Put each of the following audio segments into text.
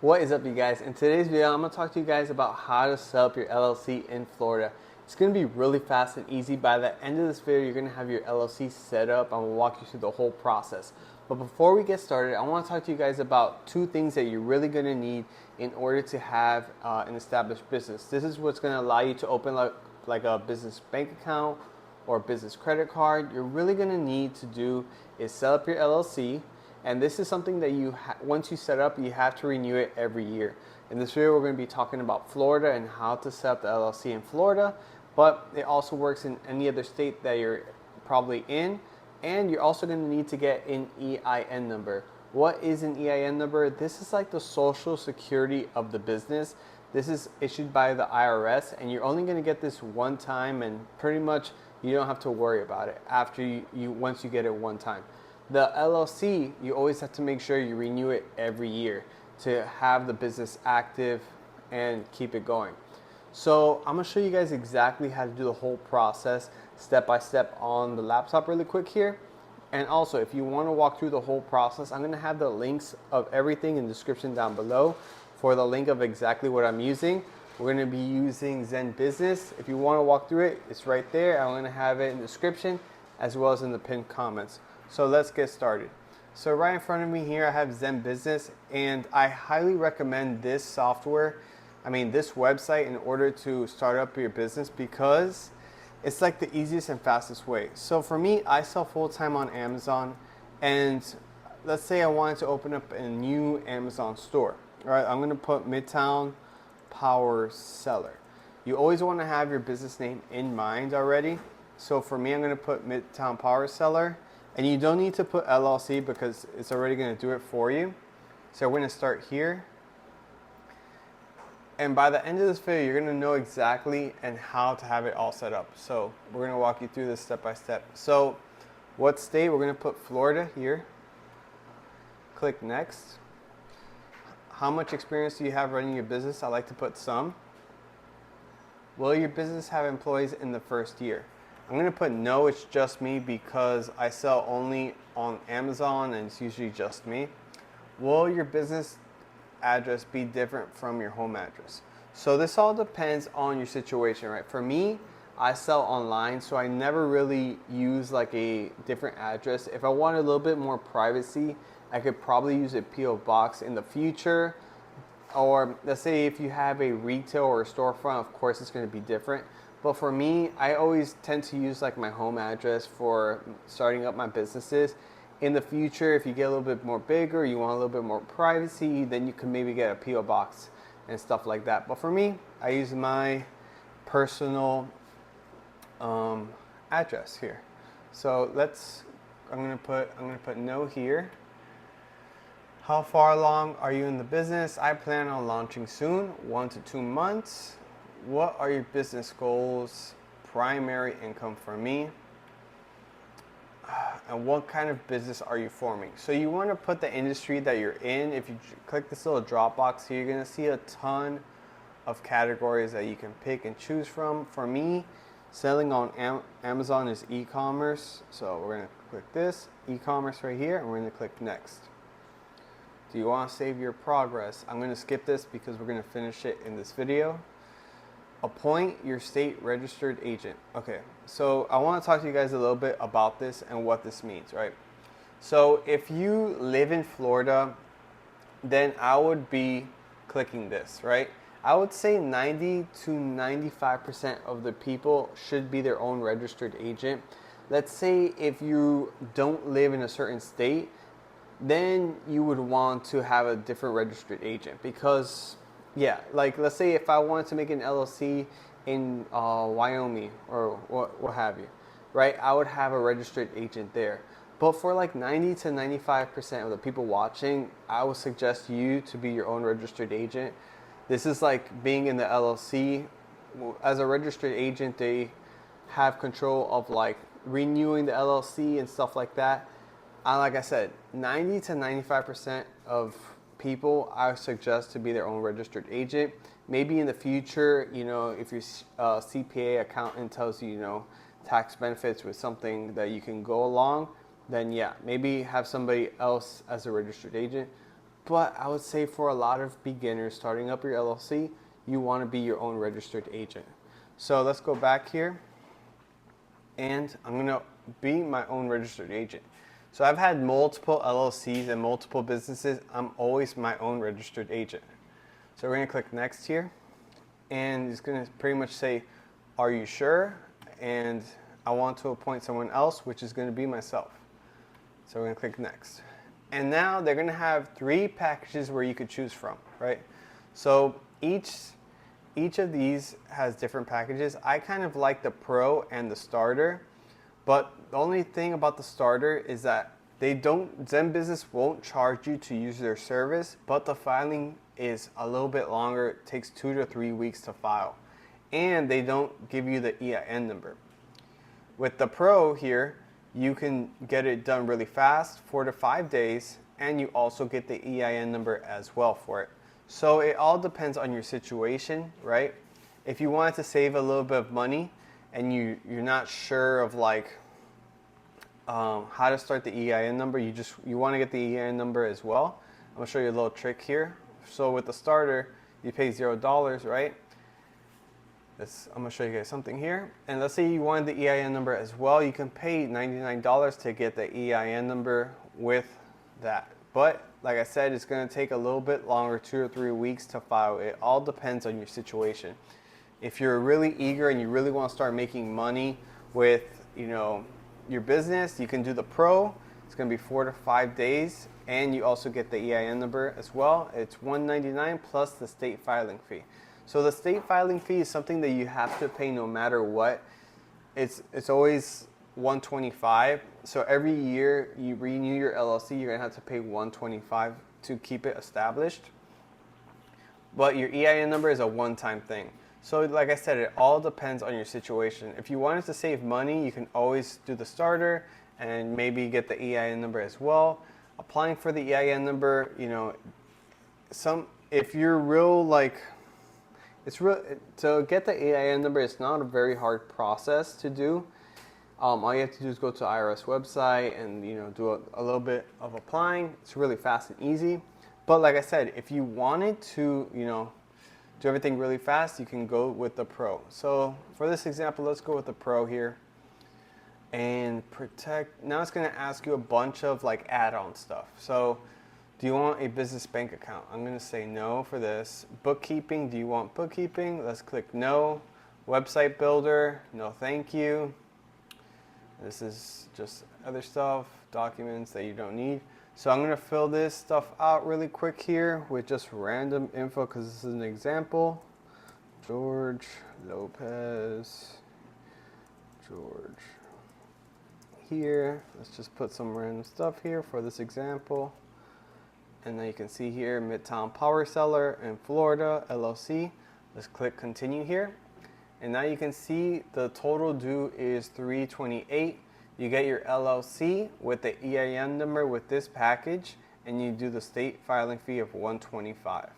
What is up, you guys? In today's video, I'm going to talk to you guys about how to set up your LLC in Florida. It's going to be really fast and easy. By the end of this video, you're going to have your LLC set up. I'm going to walk you through the whole process. But before we get started, I want to talk to you guys about two things that you're really going to need in order to have an established business. This is what's going to allow you to open like a business bank account or a business credit card. You're really going to need to do is set up your LLC. And this is something that once you set up, you have to renew it every year. In this video, we're going to be talking about Florida and how to set up the LLC in Florida, but it also works in any other state that you're probably in. And you're also going to need to get an EIN number. What is an EIN number? This is like the social security of the business. This is issued by the IRS, and you're only going to get this one time, and pretty much you don't have to worry about it after once you get it one time. The LLC, you always have to make sure you renew it every year to have the business active and keep it going. So I'm going to show you guys exactly how to do the whole process step by step on the laptop really quick here. And also, if you want to walk through the whole process, I'm going to have the links of everything in the description down below for the link of exactly what I'm using. We're going to be using ZenBusiness. If you want to walk through it, it's right there. I'm going to have it in the description as well as in the pinned comments. So let's get started. So right in front of me here, I have ZenBusiness, and I highly recommend this software, this website, in order to start up your business because it's like the easiest and fastest way. So for me, I sell full-time on Amazon, and let's say I wanted to open up a new Amazon store. All right, I'm going to put Midtown Power Seller. You always want to have your business name in mind already. So for me, I'm going to put Midtown Power Seller. And you don't need to put LLC because it's already going to do it for you. So we're going to start here. And by the end of this video, you're going to know exactly and how to have it all set up. So we're going to walk you through this step by step. So what state? We're going to put Florida here. Click next. How much experience do you have running your business? I like to put some. Will your business have employees in the first year? I'm going to put no, it's just me because I sell only on Amazon and it's usually just me. Will your business address be different from your home address? So this all depends on your situation, right? For me, I sell online, so I never really use like a different address. If I want a little bit more privacy, I could probably use a PO box in the future. Or let's say if you have a retail or a storefront, of course it's going to be different. But for me, I always tend to use like my home address for starting up my businesses. In the future, if you get a little bit more bigger, you want a little bit more privacy, then you can maybe get a PO box and stuff like that. But for me, I use my personal address here. So I'm gonna put no here. How far along are you in the business? I plan on launching soon, 1 to 2 months. What are your business goals? Primary income for me. And what kind of business are you forming? So you want to put the industry that you're in. If you click this little drop box here, you're going to see a ton of categories that you can pick and choose from. For me, selling on Amazon is e-commerce. So we're going to click this, e-commerce right here, and we're going to click next. Do you want to save your progress? I'm going to skip this because we're going to finish it in this video. Appoint your state registered agent. Okay, so I want to talk to you guys a little bit about this and what this means, right? So if you live in Florida, then I would be clicking this, right? I would say 90 to 95% of the people should be their own registered agent. Let's say if you don't live in a certain state, then you would want to have a different registered agent because yeah, like let's say if I wanted to make an LLC in Wyoming or what have you, right? I would have a registered agent there. But for like 90 to 95% of the people watching, I would suggest you to be your own registered agent. This is like being in the LLC. As a registered agent, they have control of like renewing the LLC and stuff like that. Like I said, 90 to 95% of people I suggest to be their own registered agent. Maybe in the future, if your CPA accountant tells you, tax benefits with something that you can go along, then yeah, maybe have somebody else as a registered agent. But I would say for a lot of beginners starting up your LLC, you want to be your own registered agent. So let's go back here, and I'm going to be my own registered agent. So I've had multiple LLCs and multiple businesses. I'm always my own registered agent. So we're going to click next here, and it's going to pretty much say, are you sure? And I want to appoint someone else, which is going to be myself. So we're going to click next. And now they're going to have 3 packages where you could choose from, right? So each of these has different packages. I kind of like the Pro and the Starter, but the only thing about the Starter is that ZenBusiness won't charge you to use their service, but the filing is a little bit longer. It takes 2 to 3 weeks to file, and they don't give you the EIN number. With the Pro here, you can get it done really fast, 4 to 5 days, and you also get the EIN number as well for it. So it all depends on your situation, right? If you wanted to save a little bit of money and you're not sure of like how to start the EIN number, you want to get the EIN number as well. I'm gonna show you a little trick here. So with the Starter, you pay $0, right? I'm going to show you guys something here. And let's say you wanted the EIN number as well. You can pay $99 to get the EIN number with that. But like I said, it's going to take a little bit longer, 2 or 3 weeks to file. It all depends on your situation. If you're really eager and you really want to start making money with, your business, you can do the Pro. It's going to be 4 to 5 days, and you also get the EIN number as well. It's $199 plus the state filing fee. So the state filing fee is something that you have to pay no matter what. It's always $125. So every year you renew your LLC, you're gonna have to pay $125 to keep it established. But your EIN number is a one-time thing. So like I said, it all depends on your situation. If you wanted to save money, you can always do the Starter and maybe get the EIN number as well. Applying for the EIN number, if you're to get the EIN number, it's not a very hard process to do. All you have to do is go to the IRS website and do a little bit of applying. It's really fast and easy. But like I said, if you wanted to do everything really fast, you can go with the Pro. So for this example, let's go with the Pro here. And protect. Now it's going to ask you a bunch of add-on stuff. So do you want a business bank account? I'm going to say no for this. Bookkeeping, do you want bookkeeping? Let's click no. Website builder, no thank you. This is just other stuff, documents that you don't need. So I'm going to fill this stuff out really quick here with just random info because this is an example. George Lopez. George. Here, let's just put some random stuff here for this example. And then you can see here, Midtown Power Seller in Florida, LLC. Let's click continue here. And now you can see the total due is $328. You get your LLC with the EIN number with this package, and you do the state filing fee of $125.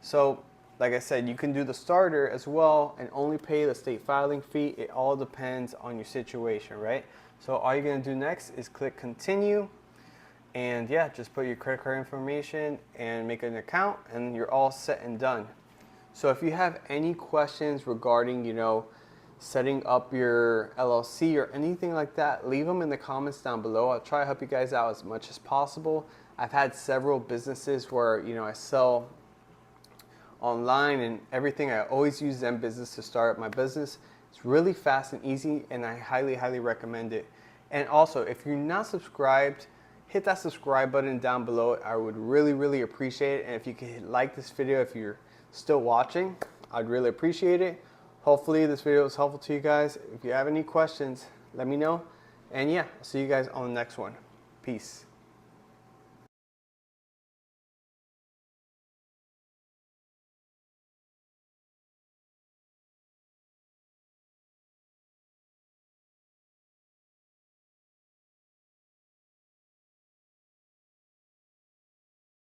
So like I said, you can do the Starter as well and only pay the state filing fee. It all depends on your situation, right? So all you're gonna do next is click continue. And yeah, just put your credit card information and make an account, and you're all set and done. So if you have any questions regarding, setting up your LLC or anything like that, leave them in the comments down below. I'll try to help you guys out as much as possible. I've had several businesses where, I sell online and everything. I always use ZenBusiness to start up my business. It's really fast and easy, and I highly, highly recommend it. And also, if you're not subscribed, hit that subscribe button down below. I would really, really appreciate it. And if you could like this video, if you're still watching, I'd really appreciate it. Hopefully this video was helpful to you guys. If you have any questions, let me know. And yeah, I'll see you guys on the next one. Peace.